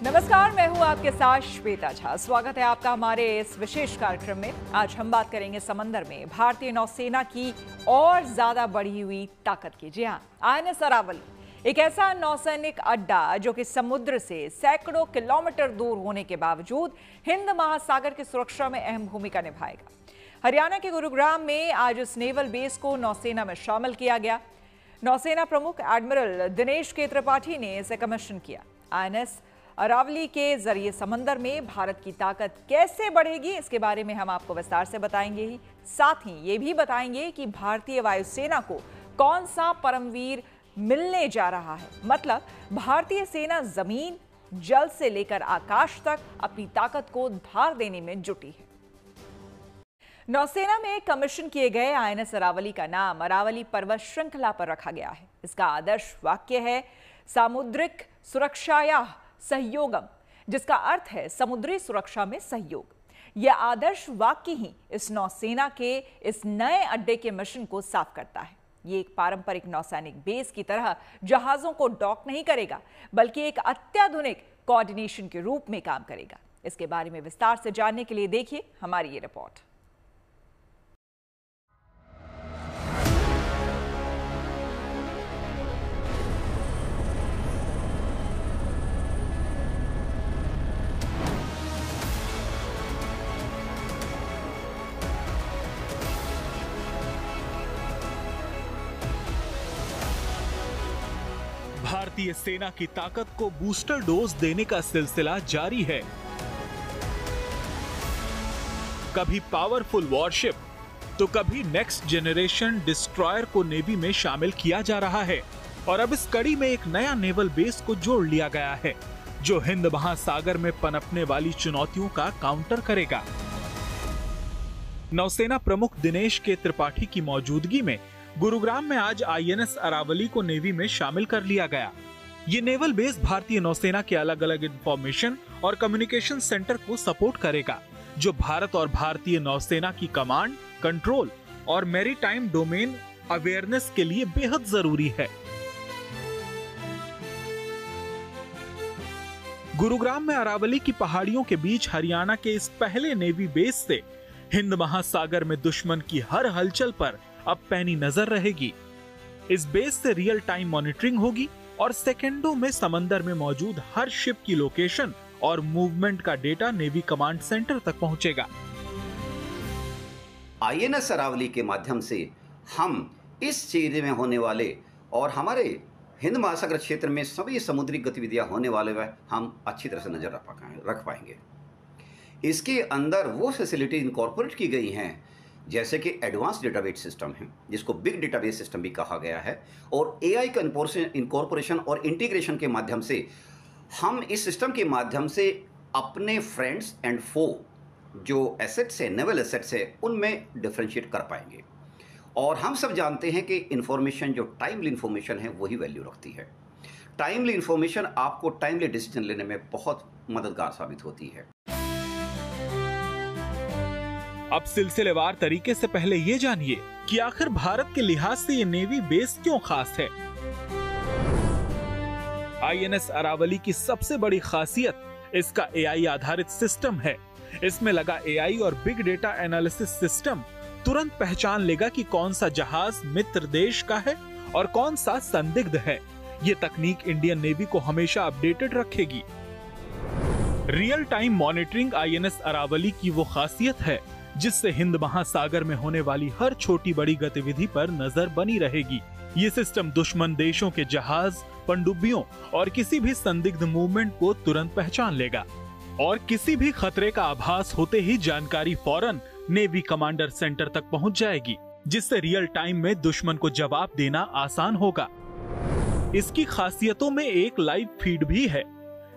नमस्कार, मैं हूं आपके साथ श्वेता झा। स्वागत है आपका हमारे इस विशेष कार्यक्रम में। आज हम बात करेंगे समंदर में भारतीय नौसेना की और ज्यादा बढ़ी हुई ताकत की। जी हां, आईएनएस अरावली एक ऐसा नौसैनिक अड्डा जो कि समुद्र से सैकड़ों किलोमीटर दूर होने के बावजूद हिंद महासागर की सुरक्षा में अहम भूमिका निभाएगा। हरियाणा के गुरुग्राम में आज इस नेवल बेस को नौसेना में शामिल किया गया। नौसेना प्रमुख एडमिरल दिनेश के त्रिपाठी ने इसे कमीशन किया। आईएनएस अरावली के जरिए समंदर में भारत की ताकत कैसे बढ़ेगी, इसके बारे में हम आपको विस्तार से बताएंगे ही साथ ही ये भी बताएंगे कि भारतीय वायुसेना को कौन सा परमवीर मिलने जा रहा है। मतलब भारतीय सेना जमीन, जल से लेकर आकाश तक अपनी ताकत को धार देने में जुटी है। नौसेना में कमीशन किए गए आईएनएस अरावली का नाम अरावली पर्वत श्रृंखला पर रखा गया है। इसका आदर्श वाक्य है सामुद्रिक सुरक्षाया सहयोगम, जिसका अर्थ है समुद्री सुरक्षा में सहयोग। यह आदर्श वाक्य ही इस नौसेना के इस नए अड्डे के मिशन को साफ करता है। ये एक पारंपरिक नौसैनिक बेस की तरह जहाजों को डॉक नहीं करेगा, बल्कि एक अत्याधुनिक कोऑर्डिनेशन के रूप में काम करेगा। इसके बारे में विस्तार से जानने के लिए देखिए हमारी ये रिपोर्ट। भारतीय सेना की ताकत को बूस्टर डोज देने का सिलसिला जारी है। कभी पावरफुल वॉरशिप तो कभी नेक्स्ट जनरेशन डिस्ट्रॉयर को नेवी में शामिल किया जा रहा है और अब इस कड़ी में एक नया नेवल बेस को जोड़ लिया गया है जो हिंद महासागर में पनपने वाली चुनौतियों का काउंटर करेगा। नौसेना प्रमुख दिनेश के त्रिपाठी की मौजूदगी में गुरुग्राम में आज आईएनएस अरावली को नेवी में शामिल कर लिया गया। ये नेवल बेस भारतीय नौसेना के अलग अलग इंफॉर्मेशन और कम्युनिकेशन सेंटर को सपोर्ट करेगा, जो भारत और भारतीय नौसेना की कमांड, कंट्रोल और मैरीटाइम डोमेन अवेयरनेस के लिए बेहद जरूरी है। गुरुग्राम में अरावली की पहाड़ियों के बीच हरियाणा के इस पहले नेवी बेस से हिंद महासागर में दुश्मन की हर हलचल पर अब पैनी नजर रहेगी। इस बेस से रियल टाइम मॉनिटरिंग होगी और सेकंडों में समंदर में मौजूद हर शिप की लोकेशन और मूवमेंट का डेटा नेवी कमांड सेंटर तक पहुंचेगा। आईएनएस अरावली के माध्यम से हम इस क्षेत्र में होने वाले और हमारे हिंद महासागर क्षेत्र में सभी समुद्री गतिविधियां होने वाले हम अच्छी तरह से नजर रख पाएंगे। इसके अंदर वो फैसिलिटी इनकॉर्पोरेट की गई हैं जैसे कि एडवांस डेटाबेस सिस्टम है, जिसको बिग डेटाबेस सिस्टम भी कहा गया है, और एआई का इनकॉर्पोरेशन और इंटीग्रेशन के माध्यम से हम इस सिस्टम के माध्यम से अपने फ्रेंड्स एंड फो जो एसेट्स है, नेवल एसेट्स है, उनमें डिफरेंशिएट कर पाएंगे। और हम सब जानते हैं कि इंफॉर्मेशन जो टाइमली इंफॉर्मेशन है वही वैल्यू रखती है। टाइमली इंफॉर्मेशन आपको टाइमली डिसीजन लेने में बहुत मददगार साबित होती है। अब सिलसिलेवार तरीके से पहले ये जानिए कि आखिर भारत के लिहाज से ये नेवी बेस क्यों खास है। आईएनएस अरावली की सबसे बड़ी खासियत इसका एआई आधारित सिस्टम है। इसमें लगा एआई और बिग डेटा एनालिसिस सिस्टम तुरंत पहचान लेगा कि कौन सा जहाज मित्र देश का है और कौन सा संदिग्ध है। ये तकनीक इंडियन नेवी को हमेशा अपडेटेड रखेगी। Real time monitoring INS Aravalli की वो खासियत है जिससे हिंद महासागर में होने वाली हर छोटी बड़ी गतिविधि पर नजर बनी रहेगी। ये सिस्टम दुश्मन देशों के जहाज, पनडुब्बियों और किसी भी संदिग्ध मूवमेंट को तुरंत पहचान लेगा और किसी भी खतरे का आभास होते ही जानकारी फौरन नेवी कमांडर सेंटर तक पहुंच जाएगी, जिससे रियल टाइम में दुश्मन को जवाब देना आसान होगा। इसकी खासियतों में एक लाइव फीड भी है।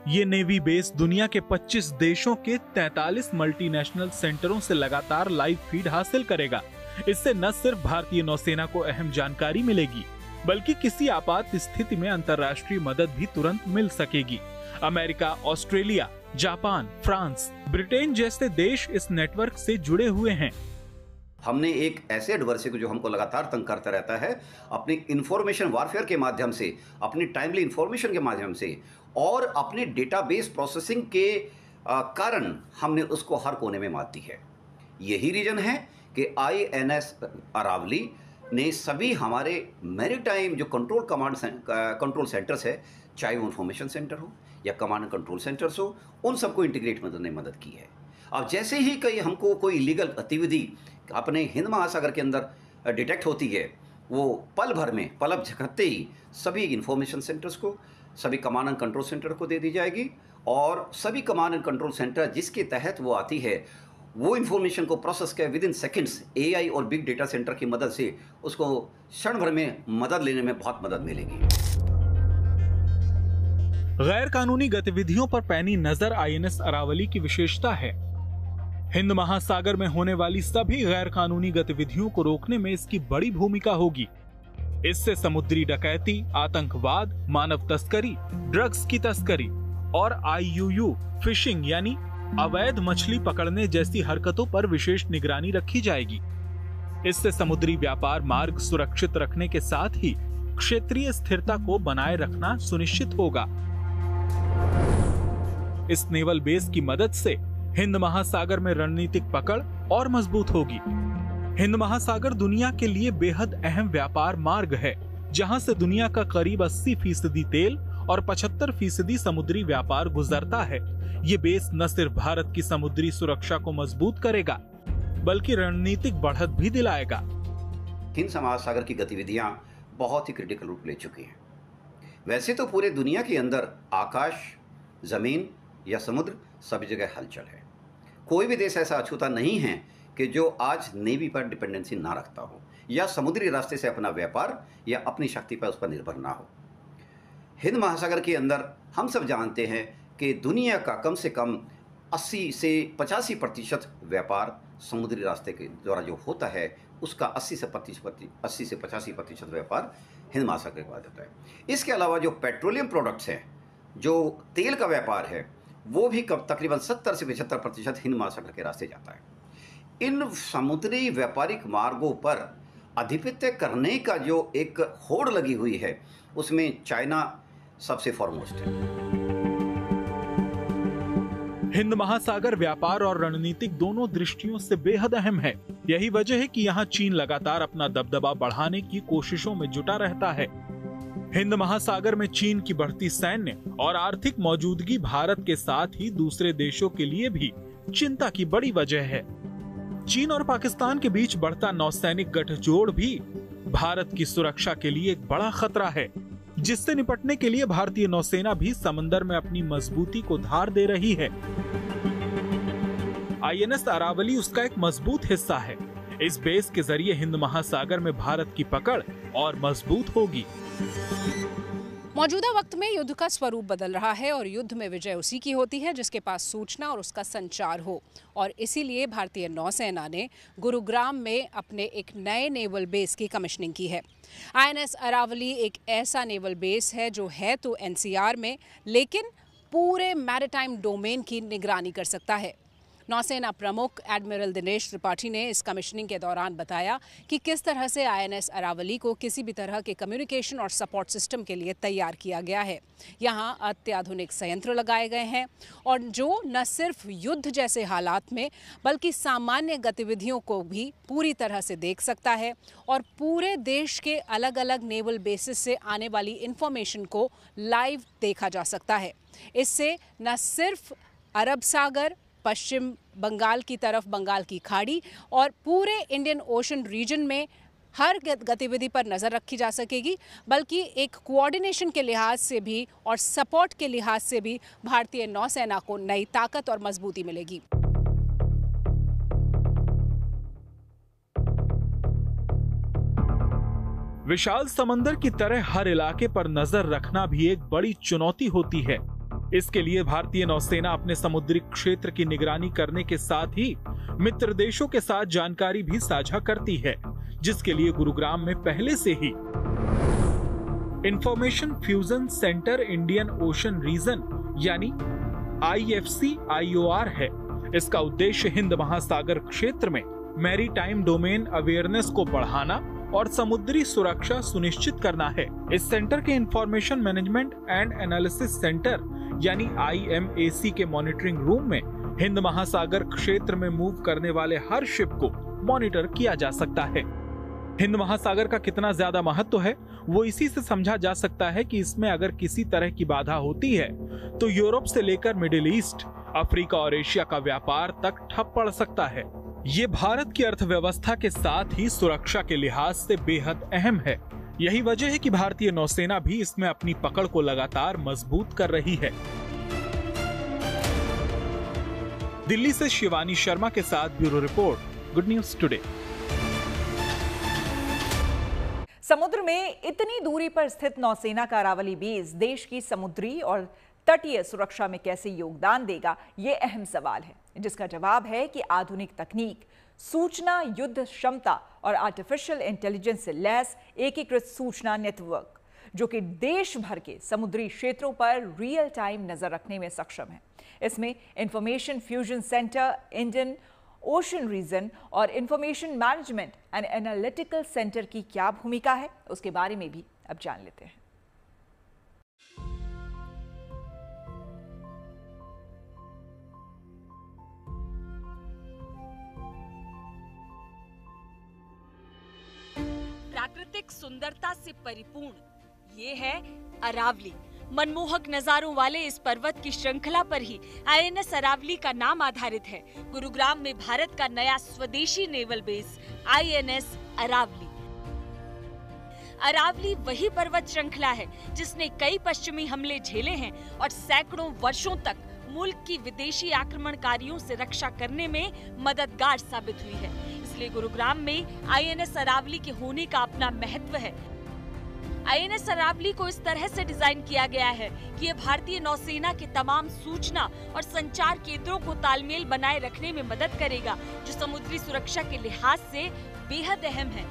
ये नेवी बेस दुनिया के 25 देशों के 43 मल्टीनेशनल सेंटरों से लगातार लाइव फीड हासिल करेगा। इससे न सिर्फ भारतीय नौसेना को अहम जानकारी मिलेगी, बल्कि किसी आपात स्थिति में अंतर्राष्ट्रीय मदद भी तुरंत मिल सकेगी। America, Australia, Japan, France, Britain जैसे देश इस नेटवर्क से जुड़े हुए हैं। हमने एक ऐसे एडवर्सरी को जो हमको लगातार तंग करता रहता है, अपनी इंफॉर्मेशन वारफेयर के माध्यम से, अपनी टाइमली इंफॉर्मेशन के माध्यम से और अपनी डेटाबेस प्रोसेसिंग के कारण हमने उसको हर कोने में मात दी है। यही रीजन है कि INS अरावली ने सभी हमारे मैरीटाइम जो कंट्रोल सेंटर्स है, चाहे वो इंफॉर्मेशन सेंटर हो या कमांड एंड कंट्रोल सेंटर्स हो, उन सबको इंटीग्रेट करने में मदद की है। अब जैसे ही कहीं हमको कोई इलीगल गतिविधि अपने हिंद महासागर के अंदर डिटेक्ट होती है, वो पल भर में पलक झपकते ही सभी इंफॉर्मेशन सेंटर्स को, सभी कमांड एंड कंट्रोल सेंटर को दे दी जाएगी और सभी कमांड एंड कंट्रोल सेंटर जिसके तहत वो आती है, वो इंफॉर्मेशन को प्रोसेस के विद इन सेकेंड्स AI और बिग डेटा सेंटर की मदद से उसको क्षण भर में मदद लेने में बहुत मदद मिलेगी। गैर कानूनी गतिविधियों पर पैनी नजर INS अरावली की विशेषता है। हिंद महासागर में होने वाली सभी गैर कानूनी गतिविधियों को रोकने में इसकी बड़ी भूमिका होगी। इससे समुद्री डकैती, आतंकवाद, मानव तस्करी, ड्रग्स की तस्करी और IUU फिशिंग यानी अवैध मछली पकड़ने जैसी हरकतों पर विशेष निगरानी रखी जाएगी। इससे समुद्री व्यापार मार्ग सुरक्षित रखने के साथ ही क्षेत्रीय स्थिरता को बनाए रखना सुनिश्चित होगा। इस नेवल बेस की मदद से हिंद महासागर में रणनीतिक पकड़ और मजबूत होगी। हिंद महासागर दुनिया के लिए बेहद अहम व्यापार मार्ग है, जहां से दुनिया का करीब 80% तेल और 75% समुद्री व्यापार गुजरता है। ये बेस न सिर्फ भारत की समुद्री सुरक्षा को मजबूत करेगा, बल्कि रणनीतिक बढ़त भी दिलाएगा। हिंद महासागर की गतिविधियां बहुत ही क्रिटिकल रूप ले चुकी हैं। वैसे तो पूरे दुनिया के अंदर आकाश, जमीन या समुद्र सभी जगह हलचल है। कोई भी देश ऐसा अछूता नहीं है कि जो आज नेवी पर डिपेंडेंसी ना रखता हो या समुद्री रास्ते से अपना व्यापार या अपनी शक्ति पर उस पर निर्भर ना हो। हिंद महासागर के अंदर हम सब जानते हैं कि दुनिया का कम से कम 80 से 85% व्यापार समुद्री रास्ते के द्वारा जो होता है, उसका 80 से 85% व्यापार हिंद महासागर के बाद होता है। इसके अलावा जो पेट्रोलियम प्रोडक्ट्स हैं, जो तेल का व्यापार है, वो भी तकरीबन 70 से 75% हिंद महासागर के रास्ते जाता है। इन समुद्री व्यापारिक मार्गों पर आधिपत्य करने का जो एक होड़ लगी हुई है, उसमें चाइना सबसे फॉरमोस्ट है। हिंद महासागर व्यापार और रणनीतिक दोनों दृष्टियों से बेहद अहम है। यही वजह है कि यहाँ चीन लगातार अपना दबदबा बढ़ाने की कोशिशों में जुटा रहता है। हिंद महासागर में चीन की बढ़ती सैन्य और आर्थिक मौजूदगी भारत के साथ ही दूसरे देशों के लिए भी चिंता की बड़ी वजह है। चीन और पाकिस्तान के बीच बढ़ता नौसैनिक गठजोड़ भी भारत की सुरक्षा के लिए एक बड़ा खतरा है, जिससे निपटने के लिए भारतीय नौसेना भी समंदर में अपनी मजबूती को धार दे रही है। INS अरावली उसका एक मजबूत हिस्सा है। इस बेस के जरिए हिंद महासागर में भारत की पकड़ और मजबूत होगी। मौजूदा वक्त में युद्ध का स्वरूप बदल रहा है और युद्ध में विजय उसी की होती है जिसके पास सूचना और उसका संचार हो, और इसीलिए भारतीय नौसेना ने गुरुग्राम में अपने एक नए नेवल बेस की कमिश्निंग की है। INS अरावली एक ऐसा नेवल बेस है जो है तो NCR में, लेकिन पूरे मैरीटाइम डोमेन की निगरानी कर सकता है। नौसेना प्रमुख एडमिरल दिनेश त्रिपाठी ने इस कमिश्निंग के दौरान बताया कि किस तरह से INS अरावली को किसी भी तरह के कम्युनिकेशन और सपोर्ट सिस्टम के लिए तैयार किया गया है। यहाँ अत्याधुनिक संयंत्र लगाए गए हैं और जो न सिर्फ युद्ध जैसे हालात में बल्कि सामान्य गतिविधियों को भी पूरी तरह से देख सकता है और पूरे देश के अलग अलग नेवल बेसिस से आने वाली इंफॉर्मेशन को लाइव देखा जा सकता है। इससे न सिर्फ अरब सागर, पश्चिम बंगाल की तरफ बंगाल की खाड़ी और पूरे इंडियन ओशन रीजन में हर गतिविधि पर नज़र रखी जा सकेगी, बल्कि एक कोऑर्डिनेशन के लिहाज से भी और सपोर्ट के लिहाज से भी भारतीय नौसेना को नई ताकत और मजबूती मिलेगी। विशाल समंदर की तरह हर इलाके पर नजर रखना भी एक बड़ी चुनौती होती है। इसके लिए भारतीय नौसेना अपने समुद्री क्षेत्र की निगरानी करने के साथ ही मित्र देशों के साथ जानकारी भी साझा करती है, जिसके लिए गुरुग्राम में पहले से ही information fusion centre Indian ocean region यानी IFC-IOR है। इसका उद्देश्य हिंद महासागर क्षेत्र में मैरीटाइम डोमेन अवेयरनेस को बढ़ाना और समुद्री सुरक्षा सुनिश्चित करना है। इस सेंटर के information management and analysis centre यानी IMAC के मॉनिटरिंग रूम में हिंद महासागर क्षेत्र में मूव करने वाले हर शिप को मॉनिटर किया जा सकता है। हिंद महासागर का कितना ज्यादा महत्व है वो इसी से समझा जा सकता है कि इसमें अगर किसी तरह की बाधा होती है तो यूरोप से लेकर मिडिल ईस्ट, अफ्रीका और एशिया का व्यापार तक ठप पड़ सकता है। ये भारत की अर्थव्यवस्था के साथ ही सुरक्षा के लिहाज से बेहद अहम है। यही वजह है कि भारतीय नौसेना भी इसमें अपनी पकड़ को लगातार मजबूत कर रही है। दिल्ली से शिवानी शर्मा के साथ bureau report, good news today. समुद्र में इतनी दूरी पर स्थित नौसेना का अरावली बेस देश की समुद्री और तटीय सुरक्षा में कैसे योगदान देगा, ये अहम सवाल है, जिसका जवाब है कि आधुनिक तकनीक, सूचना युद्ध क्षमता और आर्टिफिशियल इंटेलिजेंस से लैस एकीकृत सूचना नेटवर्क, जो कि देश भर के समुद्री क्षेत्रों पर रियल टाइम नजर रखने में सक्षम है। इसमें information fusion centre, Indian ocean region और information management and analytical centre की क्या भूमिका है, उसके बारे में भी अब जान लेते हैं। प्राकृतिक सुंदरता से परिपूर्ण ये है अरावली। मनमोहक नजारों वाले इस पर्वत की श्रृंखला पर ही INS अरावली का नाम आधारित है। गुरुग्राम में भारत का नया स्वदेशी naval base INS Aravalli. Aravalli वही पर्वत श्रृंखला है जिसने कई पश्चिमी हमले झेले हैं और सैकड़ों वर्षों तक मुल्क की विदेशी आक्रमणकारियों से रक्षा करने में मददगार साबित हुई है। इसलिए गुरुग्राम में INS अरावली के होने का अपना महत्व है। INS अरावली को इस तरह से डिजाइन किया गया है कि ये भारतीय नौसेना के तमाम सूचना और संचार केंद्रों को तालमेल बनाए रखने में मदद करेगा, जो समुद्री सुरक्षा के लिहाज से बेहद अहम है।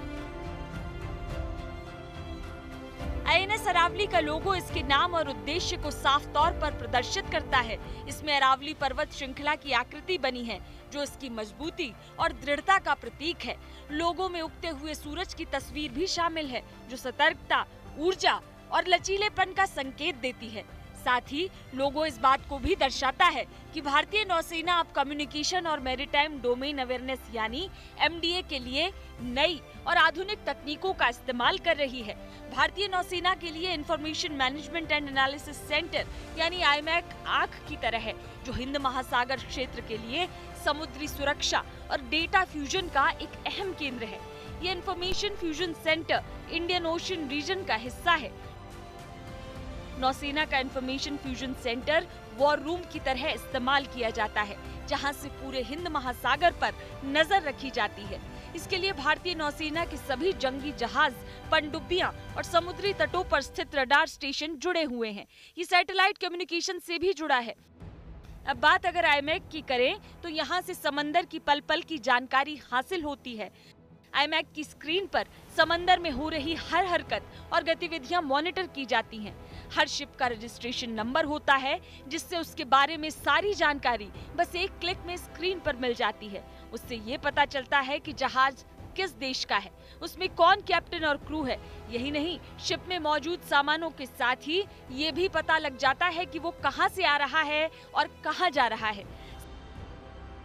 INS अरावली का लोगो इसके नाम और उद्देश्य को साफ तौर पर प्रदर्शित करता है। इसमें अरावली पर्वत श्रृंखला की आकृति बनी है, जो इसकी मजबूती और दृढ़ता का प्रतीक है। लोगो में उगते हुए सूरज की तस्वीर भी शामिल है, जो सतर्कता, ऊर्जा और लचीलेपन का संकेत देती है। साथ ही लोगो इस बात को भी दर्शाता है कि भारतीय नौसेना अब कम्युनिकेशन और मैरीटाइम डोमेन अवेयरनेस यानी MDA के लिए नई और आधुनिक तकनीकों का इस्तेमाल कर रही है। भारतीय नौसेना के लिए information management and analysis centre यानी IMAC आंख की तरह है, जो हिंद महासागर क्षेत्र के लिए समुद्री सुरक्षा और डेटा फ्यूजन का एक अहम केंद्र है। ये information fusion centre Indian ocean region का हिस्सा है। नौसेना का information fusion centre war room की तरह इस्तेमाल किया जाता है, जहां से पूरे हिंद महासागर पर नजर रखी जाती है। इसके लिए भारतीय नौसेना के सभी जंगी जहाज, पनडुब्बियां और समुद्री तटों पर स्थित रडार स्टेशन जुड़े हुए हैं। ये सैटेलाइट कम्युनिकेशन से भी जुड़ा है। अब बात अगर IMAC की करें तो यहाँ से समंदर की पल पल की जानकारी हासिल होती है। IMAC की स्क्रीन पर समंदर में हो रही हर हरकत और गतिविधियां मॉनिटर की जाती हैं। हर शिप का रजिस्ट्रेशन नंबर होता है, जिससे उसके बारे में सारी जानकारी बस एक क्लिक में स्क्रीन पर मिल जाती है। उससे ये पता चलता है कि जहाज किस देश का है, उसमें कौन कैप्टन और क्रू है। यही नहीं, शिप में मौजूद सामानों के साथ ही ये भी पता लग जाता है कि वो कहां से आ रहा है और कहां जा रहा है।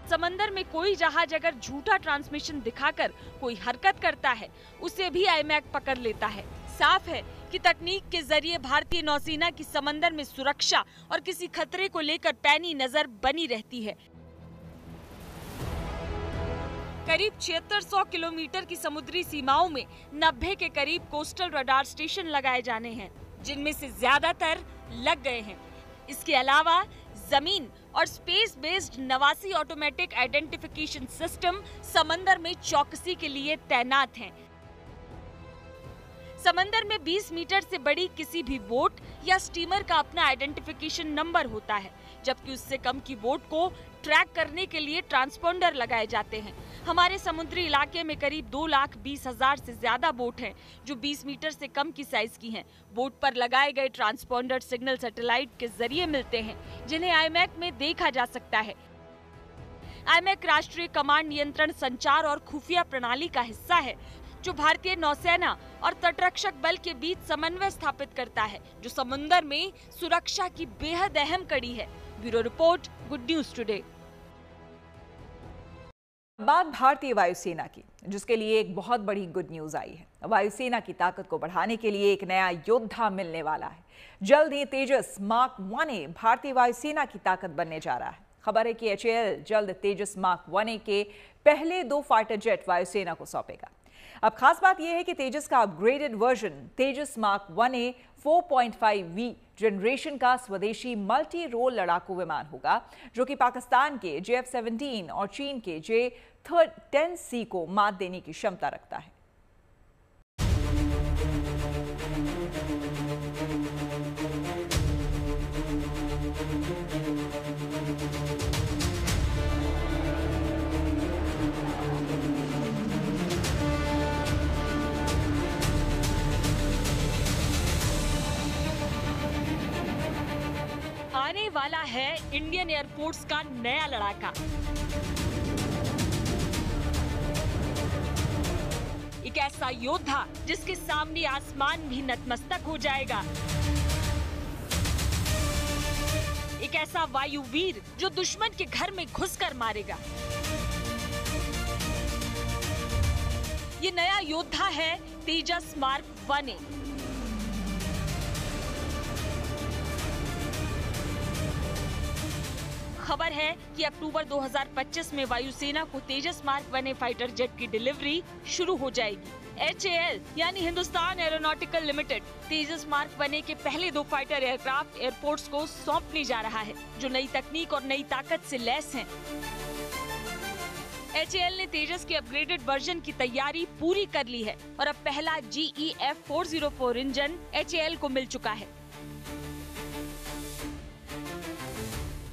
समंदर में कोई जहाज अगर झूठा ट्रांसमिशन दिखाकर कोई हरकत करता है, उसे भी IMAC पकड़ लेता है। साफ है कि तकनीक के जरिए भारतीय नौसेना की समंदर में सुरक्षा और किसी खतरे को लेकर पैनी नजर बनी रहती है। करीब 7600 किलोमीटर की समुद्री सीमाओं में 90 के करीब कोस्टल रडार स्टेशन लगाए जाने हैं, जिनमें से ज्यादातर लग गए हैं। इसके अलावा जमीन और space based 89 automatic identification system समंदर में चौकसी के लिए तैनात हैं। समंदर में 20 मीटर से बड़ी किसी भी बोट या स्टीमर का अपना आइडेंटिफिकेशन नंबर होता है, जबकि उससे कम की बोट को ट्रैक करने के लिए ट्रांसपोंडर लगाए जाते हैं। हमारे समुद्री इलाके में करीब 2,20,000 से ज्यादा बोट हैं, जो 20 मीटर से कम की साइज की हैं। बोट पर लगाए गए ट्रांसपोंडर सिग्नल सैटेलाइट के जरिए मिलते हैं, जिन्हें IMAC में देखा जा सकता है। AMAC राष्ट्रीय कमांड नियंत्रण संचार और खुफिया प्रणाली का हिस्सा है, जो भारतीय नौसेना और तटरक्षक बल के बीच समन्वय स्थापित करता है, जो समुद्र में सुरक्षा की बेहद अहम कड़ी है। Bureau report, good news today. बात भारतीय वायुसेना की, जिसके लिए एक बहुत बड़ी गुड न्यूज आई है। वायुसेना की ताकत को बढ़ाने के लिए एक नया योद्धा मिलने वाला है। जल्द ही तेजस मार्क 1A भारतीय वायुसेना की ताकत बनने जा रहा है। खबर है कि HAL जल्द तेजस मार्क 1A के पहले 2 फाइटर जेट वायुसेना को सौंपेगा। अब खास बात यह है कि तेजस का अपग्रेडेड वर्जन तेजस मार्क 1A 4.5V जनरेशन का स्वदेशी मल्टी रोल लड़ाकू विमान होगा, जो कि पाकिस्तान के JF-17 और चीन के J-10C को मात देने की क्षमता रखता है। आने वाला है इंडियन एयरफोर्स का नया लड़ाका। एक ऐसा योद्धा जिसके सामने आसमान भी नतमस्तक हो जाएगा। एक ऐसा वायुवीर जो दुश्मन के घर में घुसकर मारेगा। ये नया योद्धा है तेजस मार्क 1A। खबर है कि अक्टूबर 2025 में वायुसेना को तेजस मार्क 1A फाइटर जेट की डिलीवरी शुरू हो जाएगी। HAL यानी हिंदुस्तान एरोनॉटिकल लिमिटेड तेजस मार्क 1A के पहले 2 फाइटर एयरक्राफ्ट एयरफोर्स को सौंपने जा रहा है, जो नई तकनीक और नई ताकत से लैस हैं। HAL ने तेजस के अपग्रेडेड वर्जन की तैयारी पूरी कर ली है और अब पहला GEF-404 इंजन HAL को मिल चुका है।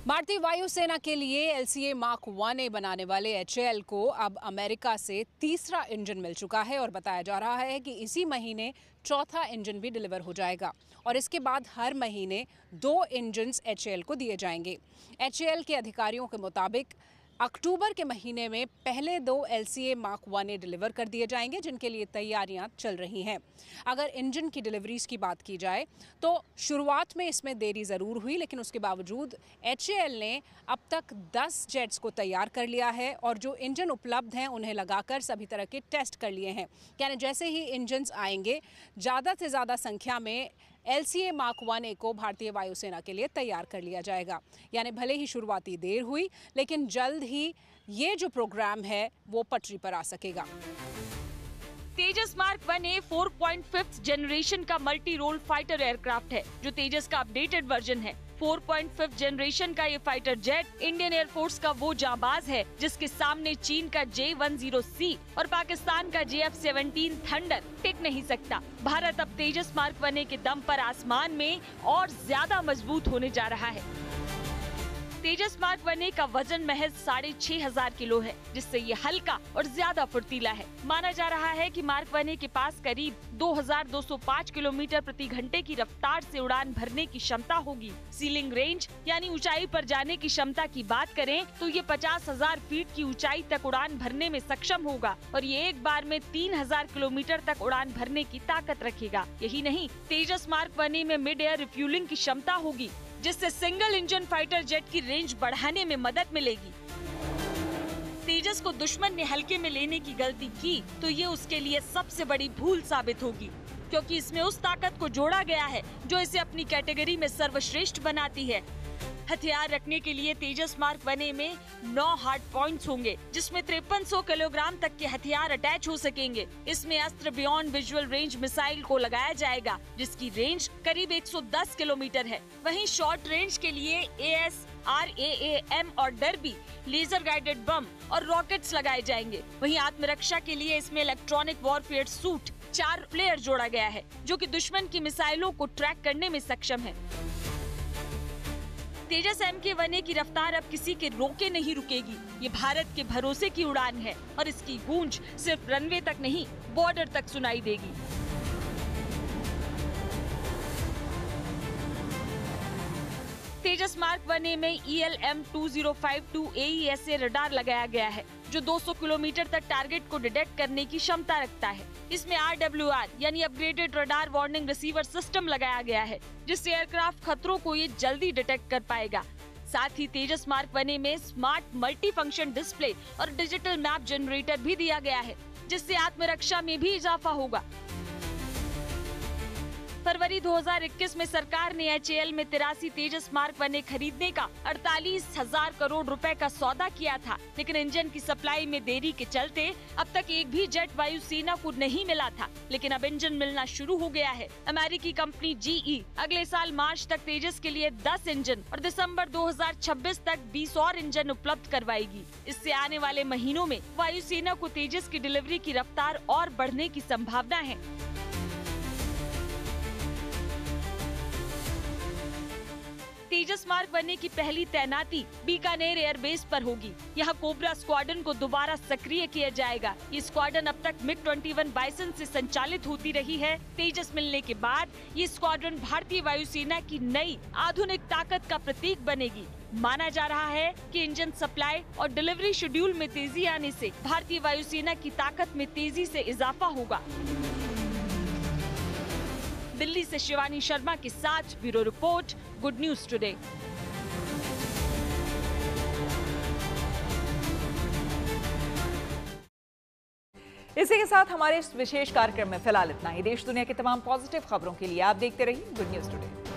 भारतीय वायुसेना के लिए LCA मार्क 1A बनाने वाले HAL को अब अमेरिका से तीसरा इंजन मिल चुका है और बताया जा रहा है कि इसी महीने चौथा इंजन भी डिलीवर हो जाएगा और इसके बाद हर महीने 2 इंजन्स HAL को दिए जाएंगे। HAL के अधिकारियों के मुताबिक अक्टूबर के महीने में पहले 2 LCA मार्क 1A डिलीवर कर दिए जाएंगे, जिनके लिए तैयारियां चल रही हैं। अगर इंजन की डिलीवरीज की बात की जाए तो शुरुआत में इसमें देरी ज़रूर हुई, लेकिन उसके बावजूद HAL ने अब तक 10 जेट्स को तैयार कर लिया है और जो इंजन उपलब्ध हैं उन्हें लगाकर सभी तरह के टेस्ट कर लिए हैं। यानी जैसे ही इंजन्स आएंगे, ज़्यादा से ज़्यादा संख्या में LCA मार्क 1A को भारतीय वायुसेना के लिए तैयार कर लिया जाएगा। यानी भले ही शुरुआती देर हुई, लेकिन जल्द ही ये जो प्रोग्राम है वो पटरी पर आ सकेगा। तेजस मार्क 1A 4.5 जनरेशन का मल्टी रोल फाइटर एयरक्राफ्ट है, जो तेजस का अपडेटेड वर्जन है। 4.5 जनरेशन का ये फाइटर जेट इंडियन एयरफोर्स का वो जांबाज है जिसके सामने चीन का J-10C और पाकिस्तान का JF-17 थंडर टिक नहीं सकता। भारत अब तेजस मार्क 1A के दम पर आसमान में और ज्यादा मजबूत होने जा रहा है। तेजस मार्क 1A का वजन महज 6,500 किलो है, जिससे ये हल्का और ज्यादा फुर्तीला है। माना जा रहा है कि मार्क 1A के पास करीब 2,205 किलोमीटर प्रति घंटे की रफ्तार से उड़ान भरने की क्षमता होगी। सीलिंग रेंज यानी ऊंचाई पर जाने की क्षमता की बात करें तो ये 50,000 फीट की ऊंचाई तक उड़ान भरने में सक्षम होगा और ये एक बार में 3,000 किलोमीटर तक उड़ान भरने की ताकत रखेगा। यही नहीं, तेजस मार्क 1A में मिड एयर रिफ्यूलिंग की क्षमता होगी, जिससे सिंगल इंजन फाइटर जेट की रेंज बढ़ाने में मदद मिलेगी। तेजस को दुश्मन ने हल्के में लेने की गलती की तो ये उसके लिए सबसे बड़ी भूल साबित होगी, क्योंकि इसमें उस ताकत को जोड़ा गया है जो इसे अपनी कैटेगरी में सर्वश्रेष्ठ बनाती है। हथियार रखने के लिए तेजस मार्क 1A में 9 हार्ड पॉइंट्स होंगे, जिसमें 5300 किलोग्राम तक के हथियार अटैच हो सकेंगे। इसमें अस्त्र बियॉन्ड विजुअल रेंज मिसाइल को लगाया जाएगा, जिसकी रेंज करीब 110 किलोमीटर है। वहीं शॉर्ट रेंज के लिए AS-RAAM और डर्बी लेजर गाइडेड बम और रॉकेट्स लगाए जाएंगे। वहीं आत्मरक्षा के लिए इसमें इलेक्ट्रॉनिक वॉरफेयर सूट 4 प्लेयर जोड़ा गया है, जो कि दुश्मन की मिसाइलों को ट्रैक करने में सक्षम है। तेजस MK-1A की रफ्तार अब किसी के रोके नहीं रुकेगी। ये भारत के भरोसे की उड़ान है और इसकी गूंज सिर्फ रनवे तक नहीं, बॉर्डर तक सुनाई देगी। तेजस मार्क 1A में ELM-2052 AESA रडार लगाया गया है, जो 200 किलोमीटर तक टारगेट को डिटेक्ट करने की क्षमता रखता है। इसमें RWR यानी upgraded radar warning receiver system लगाया गया है, जिससे एयरक्राफ्ट खतरों को ये जल्दी डिटेक्ट कर पाएगा। साथ ही तेजस मार्क 1A में स्मार्ट मल्टी फंक्शन डिस्प्ले और डिजिटल मैप जनरेटर भी दिया गया है, जिससे आत्मरक्षा में भी इजाफा होगा। फरवरी 2021 में सरकार ने HAL में 83 तेजस मार्क 1A खरीदने का 48,000 करोड़ रुपए का सौदा किया था, लेकिन इंजन की सप्लाई में देरी के चलते अब तक एक भी जेट वायुसेना को नहीं मिला था। लेकिन अब इंजन मिलना शुरू हो गया है। अमेरिकी कंपनी GE अगले साल मार्च तक तेजस के लिए 10 इंजन और दिसंबर 2026 तक 20 और इंजन उपलब्ध करवाएगी। इससे आने वाले महीनों में वायुसेना को तेजस की डिलीवरी की रफ्तार और बढ़ने की संभावना है। तेजस मार्क 1A की पहली तैनाती बीकानेर एयरबेस पर होगी। यहाँ कोबरा स्क्वाड्रन को दोबारा सक्रिय किया जाएगा। ये स्क्वाड्रन अब तक MiG-21 बाइसन से संचालित होती रही है। तेजस मिलने के बाद ये स्क्वाड्रन भारतीय वायुसेना की नई आधुनिक ताकत का प्रतीक बनेगी। माना जा रहा है कि इंजन सप्लाई और डिलीवरी शेड्यूल में तेजी आने से भारतीय वायुसेना की ताकत में तेजी से इजाफा होगा। दिल्ली से शिवानी शर्मा के साथ bureau report, good news today. इसी के साथ हमारे इस विशेष कार्यक्रम में फिलहाल इतना ही। देश दुनिया की तमाम पॉजिटिव खबरों के लिए आप देखते रहिए गुड न्यूज टुडे।